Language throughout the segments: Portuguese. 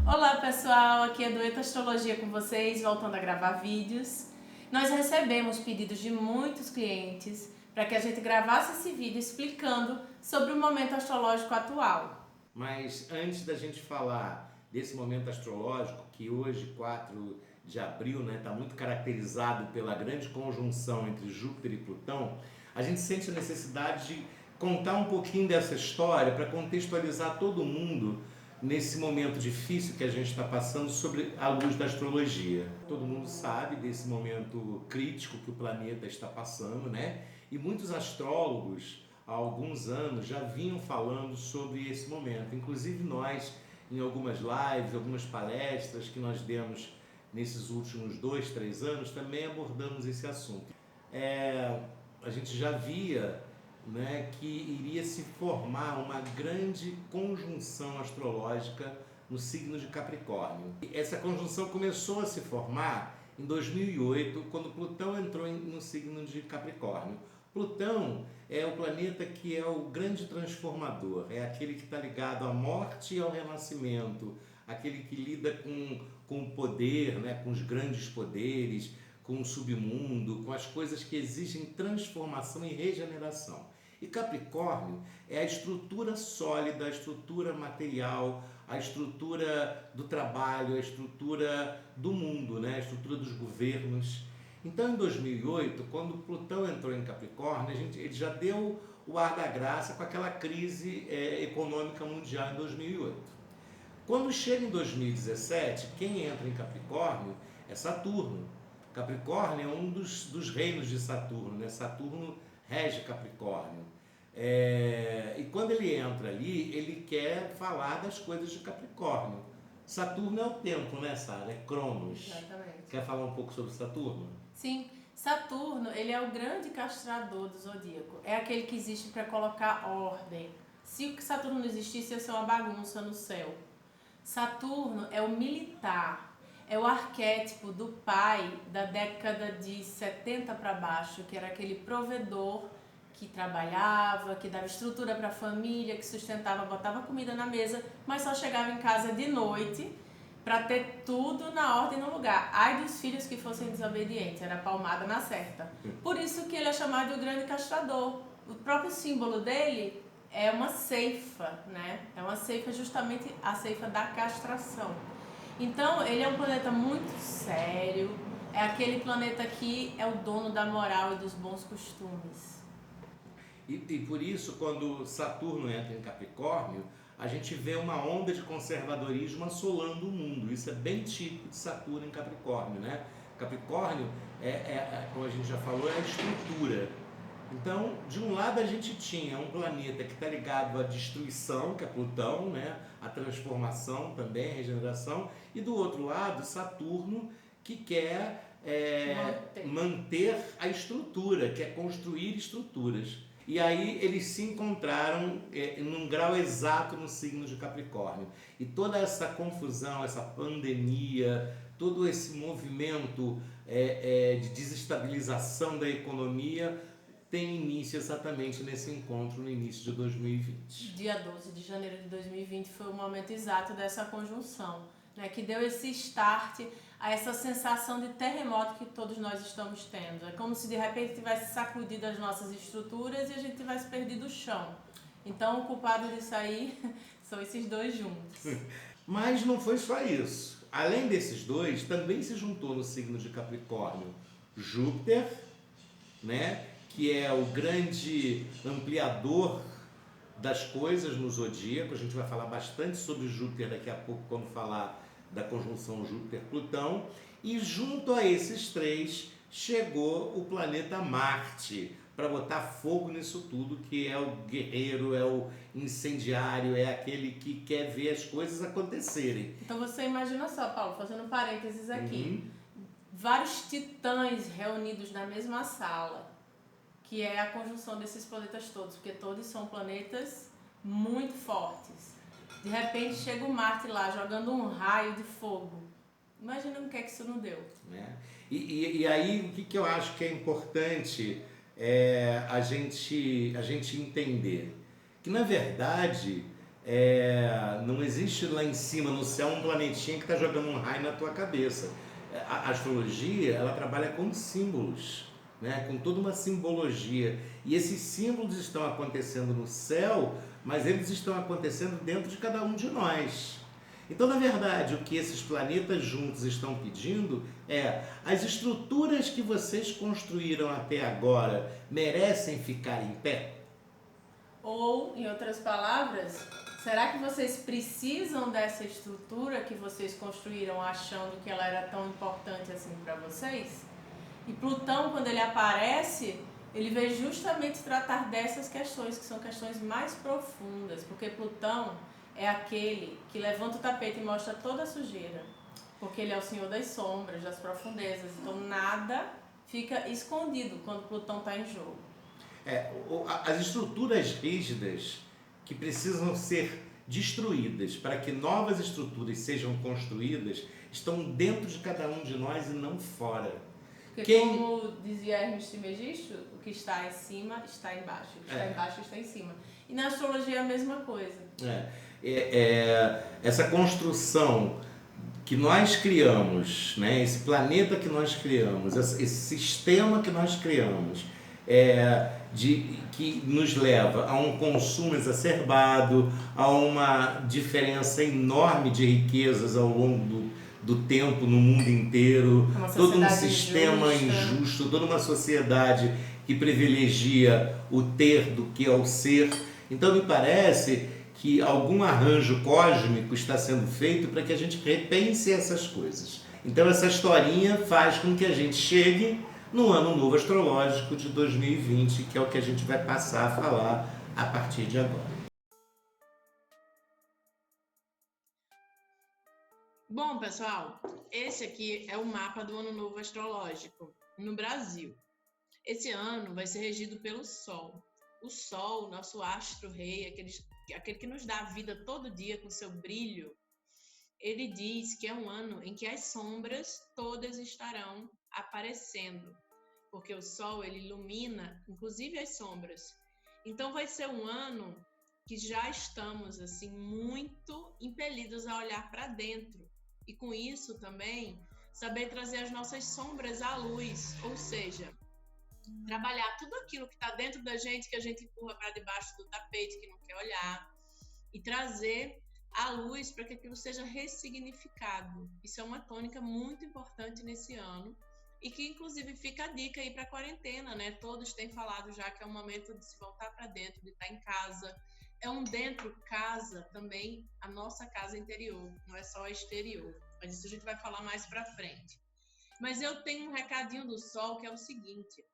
Olá pessoal, aqui é Dueto Astrologia com vocês, voltando a gravar vídeos. Nós recebemos pedidos de muitos clientes para que a gente gravasse esse vídeo explicando sobre o momento astrológico atual. Mas antes da gente falar desse momento astrológico, que hoje, 4 de abril, está muito caracterizado pela grande conjunção entre Júpiter e Plutão, a gente sente a necessidade de contar um pouquinho dessa história para contextualizar todo mundo nesse momento difícil que a gente está passando sobre a luz da astrologia. Todo mundo sabe desse momento crítico que o planeta está passando, né? E muitos astrólogos há alguns anos já vinham falando sobre esse momento. Inclusive nós, em algumas lives, algumas palestras que nós demos nesses últimos 2, 3 anos, também abordamos esse assunto. A gente já via, né, que iria se formar uma grande conjunção astrológica no signo de Capricórnio. Essa conjunção começou a se formar em 2008, quando Plutão entrou no signo de Capricórnio. Plutão é o planeta que é o grande transformador, é aquele que está ligado à morte e ao renascimento, aquele que lida com o poder, né, com os grandes poderes, com o submundo, com as coisas que exigem transformação e regeneração. E Capricórnio é a estrutura sólida, a estrutura material, a estrutura do trabalho, a estrutura do mundo, né? A estrutura dos governos. Então, em 2008, quando Plutão entrou em Capricórnio, ele já deu o ar da graça com aquela crise econômica mundial em 2008. Quando chega em 2017, quem entra em Capricórnio é Saturno. Capricórnio é um dos reinos de Saturno, né? Saturno rege Capricórnio. E quando ele entra ali, ele quer falar das coisas de Capricórnio. Saturno é o tempo, né, Sara? É Cronos. Exatamente. Quer falar um pouco sobre Saturno? Sim, Saturno, ele é o grande castrador do zodíaco. É aquele que existe para colocar ordem. Se o Saturno não existisse, ia ser uma bagunça no céu. Saturno é o militar, é o arquétipo do pai da década de 70 para baixo, que era aquele provedor que trabalhava, que dava estrutura para a família, que sustentava, botava comida na mesa, mas só chegava em casa de noite para ter tudo na ordem e no lugar. Ai dos filhos que fossem desobedientes, era palmada na certa. Por isso que ele é chamado de o grande castrador. O próprio símbolo dele é uma ceifa, né? É uma ceifa, justamente a ceifa da castração. Então, ele é um planeta muito sério, é aquele planeta que é o dono da moral e dos bons costumes. E por isso, quando Saturno entra em Capricórnio, a gente vê uma onda de conservadorismo assolando o mundo. Isso é bem típico de Saturno em Capricórnio, né? Capricórnio, como a gente já falou, é a estrutura. Então, de um lado a gente tinha um planeta que está ligado à destruição, que é Plutão, né? A transformação também, a regeneração, e do outro lado, Saturno, que quer manter a estrutura, quer construir estruturas. E aí eles se encontraram num grau exato no signo de Capricórnio. E toda essa confusão, essa pandemia, todo esse movimento de desestabilização da economia tem início exatamente nesse encontro no início de 2020. Dia 12 de janeiro de 2020 foi o momento exato dessa conjunção, né, que deu esse start a essa sensação de terremoto que todos nós estamos tendo. É como se de repente tivesse sacudido as nossas estruturas e a gente tivesse perdido o chão. Então o culpado disso aí são esses dois juntos. Mas não foi só isso. Além desses dois, também se juntou no signo de Capricórnio Júpiter, né, que é o grande ampliador das coisas no zodíaco. A gente vai falar bastante sobre Júpiter daqui a pouco, quando falar da conjunção Júpiter-Plutão. E junto a esses três chegou o planeta Marte, para botar fogo nisso tudo, que é o guerreiro, é o incendiário, é aquele que quer ver as coisas acontecerem. Então você imagina só, Paulo, fazendo parênteses aqui, vários titãs reunidos na mesma sala, que é a conjunção desses planetas todos, porque todos são planetas muito fortes. De repente chega o Marte lá jogando um raio de fogo. Imagina o que é que isso não deu. E aí o que eu acho que é importante a gente entender? Que na verdade Não existe lá em cima no céu um planetinha que está jogando um raio na tua cabeça. A astrologia, ela trabalha com símbolos, né? Com toda uma simbologia. E esses símbolos estão acontecendo no céu, mas eles estão acontecendo dentro de cada um de nós. Então, na verdade, o que esses planetas juntos estão pedindo é: as estruturas que vocês construíram até agora merecem ficar em pé? Ou, em outras palavras, será que vocês precisam dessa estrutura que vocês construíram achando que ela era tão importante assim para vocês? E Plutão, quando ele aparece, ele veio justamente tratar dessas questões, que são questões mais profundas, porque Plutão é aquele que levanta o tapete e mostra toda a sujeira, porque ele é o senhor das sombras, das profundezas, então nada fica escondido quando Plutão está em jogo. As estruturas rígidas que precisam ser destruídas para que novas estruturas sejam construídas estão dentro de cada um de nós e não fora. Porque como dizia Hermes Trismegisto, o que está em cima está embaixo, o que está embaixo está em cima. E na astrologia é a mesma coisa. Essa construção que nós criamos, né? Esse planeta que nós criamos, esse sistema que nós criamos, que nos leva a um consumo exacerbado, a uma diferença enorme de riquezas ao longo do tempo no mundo inteiro, todo um sistema injusto, toda uma sociedade que privilegia o ter do que o ser. Então me parece que algum arranjo cósmico está sendo feito para que a gente repense essas coisas. Então essa historinha faz com que a gente chegue no ano novo astrológico de 2020, que é o que a gente vai passar a falar a partir de agora. Bom, pessoal, esse aqui é o mapa do ano novo astrológico no Brasil. Esse ano vai ser regido pelo Sol. O Sol, nosso astro-rei, aquele que nos dá a vida todo dia com seu brilho, ele diz que é um ano em que as sombras todas estarão aparecendo, porque o Sol ele ilumina, inclusive as sombras. Então vai ser um ano que já estamos assim muito impelidos a olhar para dentro e com isso também saber trazer as nossas sombras à luz, ou seja, trabalhar tudo aquilo que está dentro da gente, que a gente empurra para debaixo do tapete, que não quer olhar, e trazer à luz para que aquilo seja ressignificado. Isso é uma tônica muito importante nesse ano e que inclusive fica a dica aí para a quarentena, né? Todos têm falado já que é um momento de se voltar para dentro, de estar em casa. É um dentro casa também, a nossa casa interior, não é só a exterior. Mas isso a gente vai falar mais para frente. Mas eu tenho um recadinho do Sol que é o seguinte: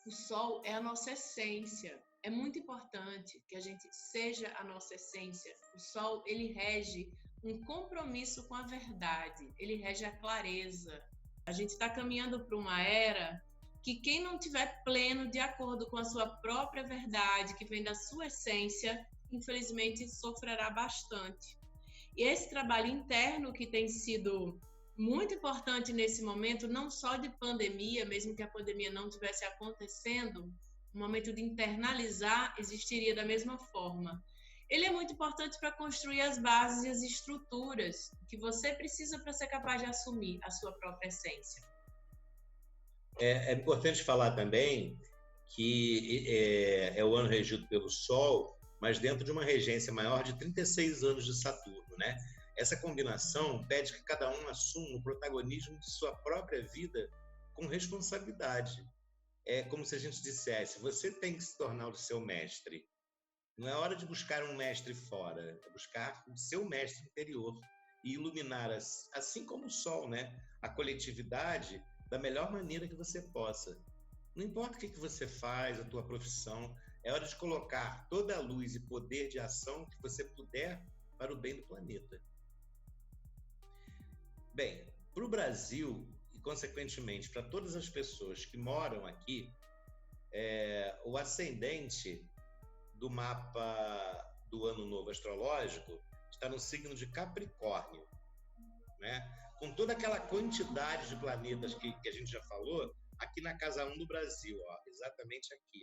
o Sol é a nossa essência. É muito importante que a gente seja a nossa essência. O Sol, ele rege um compromisso com a verdade, ele rege a clareza. A gente está caminhando para uma era que quem não tiver pleno de acordo com a sua própria verdade, que vem da sua essência, infelizmente sofrerá bastante. E esse trabalho interno que tem sido muito importante nesse momento, não só de pandemia, mesmo que a pandemia não estivesse acontecendo, o momento de internalizar existiria da mesma forma. Ele é muito importante para construir as bases e as estruturas que você precisa para ser capaz de assumir a sua própria essência. É importante falar também que é o ano regido pelo Sol, mas dentro de uma regência maior de 36 anos de Saturno, né? Essa combinação pede que cada um assuma o protagonismo de sua própria vida com responsabilidade. É como se a gente dissesse: você tem que se tornar o seu mestre. Não é hora de buscar um mestre fora, é buscar o seu mestre interior e iluminar, assim como o Sol, né? A coletividade da melhor maneira que você possa. Não importa o que você faz, a tua profissão, é hora de colocar toda a luz e poder de ação que você puder para o bem do planeta. Bem, para o Brasil e, consequentemente, para todas as pessoas que moram aqui, o ascendente do mapa do Ano Novo Astrológico está no signo de Capricórnio, né? Com toda aquela quantidade de planetas que a gente já falou, aqui na casa 1 do Brasil, ó, exatamente aqui,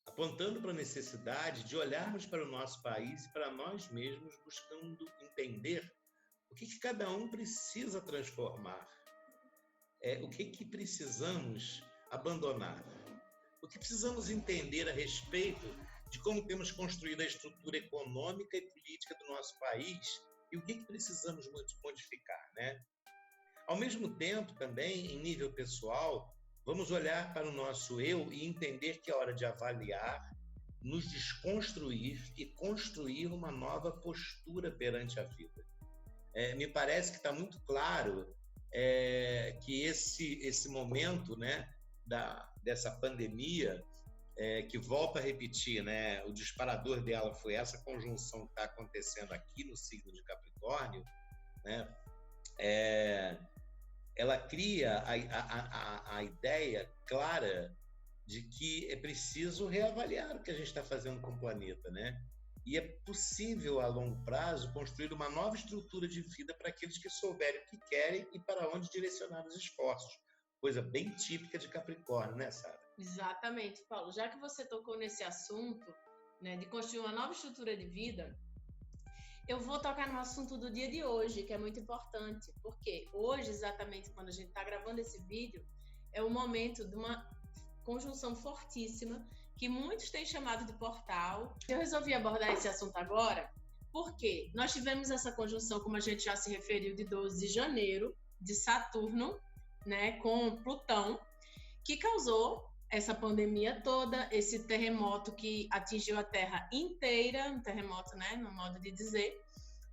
ó. apontando para a necessidade de olharmos para o nosso país e para nós mesmos, buscando entender o que cada um precisa transformar, o que precisamos abandonar, o que precisamos entender a respeito de como temos construído a estrutura econômica e política do nosso país e o que precisamos modificar, né? Ao mesmo tempo, também, em nível pessoal, vamos olhar para o nosso eu e entender que é hora de avaliar, nos desconstruir e construir uma nova postura perante a vida. Me parece que está muito claro que esse momento, né, dessa pandemia, que volta a repetir, né, o disparador dela foi essa conjunção que está acontecendo aqui no signo de Capricórnio, né, ela cria a ideia clara de que é preciso reavaliar o que a gente está fazendo com o planeta, né? E é possível, a longo prazo, construir uma nova estrutura de vida para aqueles que souberem o que querem e para onde direcionar os esforços. Coisa bem típica de Capricórnio, né, Sara? Exatamente, Paulo. Já que você tocou nesse assunto, né, de construir uma nova estrutura de vida, eu vou tocar no assunto do dia de hoje, que é muito importante, porque hoje, exatamente quando a gente está gravando esse vídeo, é o momento de uma conjunção fortíssima, que muitos têm chamado de portal. Eu resolvi abordar esse assunto agora, porque nós tivemos essa conjunção, como a gente já se referiu, de 12 de janeiro, de Saturno, né, com Plutão, que causou essa pandemia toda, esse terremoto que atingiu a Terra inteira, um terremoto, né, no modo de dizer.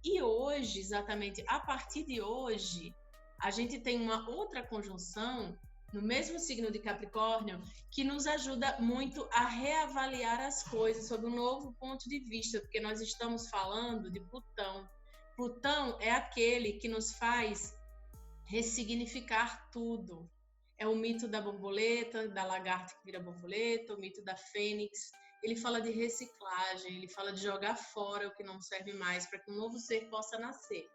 E hoje, exatamente a partir de hoje, a gente tem uma outra conjunção no mesmo signo de Capricórnio que nos ajuda muito a reavaliar as coisas sob um novo ponto de vista, porque nós estamos falando de Plutão. Plutão é aquele que nos faz ressignificar tudo. É o mito da borboleta, da lagarta que vira borboleta, o mito da fênix. Ele fala de reciclagem, ele fala de jogar fora o que não serve mais para que um novo ser possa nascer.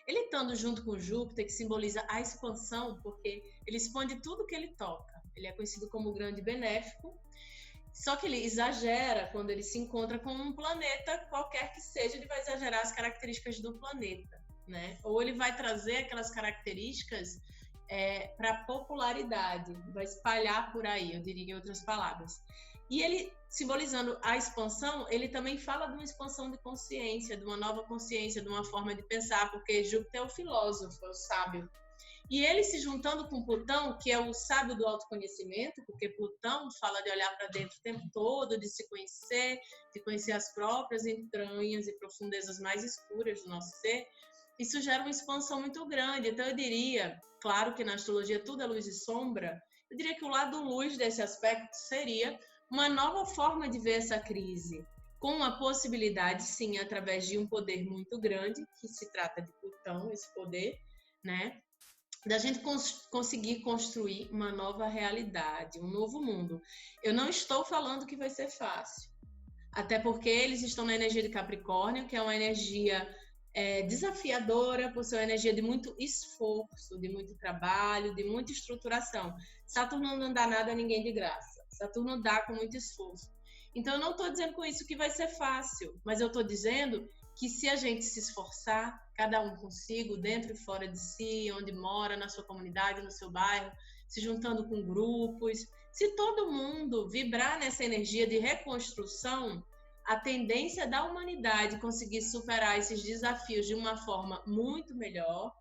Ele estando junto com Júpiter, que simboliza a expansão, porque ele expande tudo que ele toca. Ele é conhecido como o grande benéfico, só que ele exagera quando ele se encontra com um planeta, qualquer que seja, ele vai exagerar as características do planeta, né? Ou ele vai trazer aquelas características para a popularidade, vai espalhar por aí, eu diria em outras palavras. E ele, simbolizando a expansão, ele também fala de uma expansão de consciência, de uma nova consciência, de uma forma de pensar, porque Júpiter é o filósofo, é o sábio. E ele se juntando com Plutão, que é o sábio do autoconhecimento, porque Plutão fala de olhar para dentro o tempo todo, de se conhecer, de conhecer as próprias entranhas e profundezas mais escuras do nosso ser. Isso gera uma expansão muito grande. Então eu diria, claro que na astrologia tudo é luz e sombra, eu diria que o lado luz desse aspecto seria uma nova forma de ver essa crise, com uma possibilidade, sim, através de um poder muito grande, que se trata de Plutão, esse poder, né, da gente conseguir construir uma nova realidade, um novo mundo. Eu não estou falando que vai ser fácil, até porque eles estão na energia de Capricórnio, que é uma energia desafiadora, por ser uma energia de muito esforço, de muito trabalho, de muita estruturação. Saturno não dá nada a ninguém de graça. Saturno dá com muito esforço. Então, eu não estou dizendo com isso que vai ser fácil, mas eu estou dizendo que se a gente se esforçar, cada um consigo, dentro e fora de si, onde mora, na sua comunidade, no seu bairro, se juntando com grupos, se todo mundo vibrar nessa energia de reconstrução, a tendência da humanidade conseguir superar esses desafios de uma forma muito melhor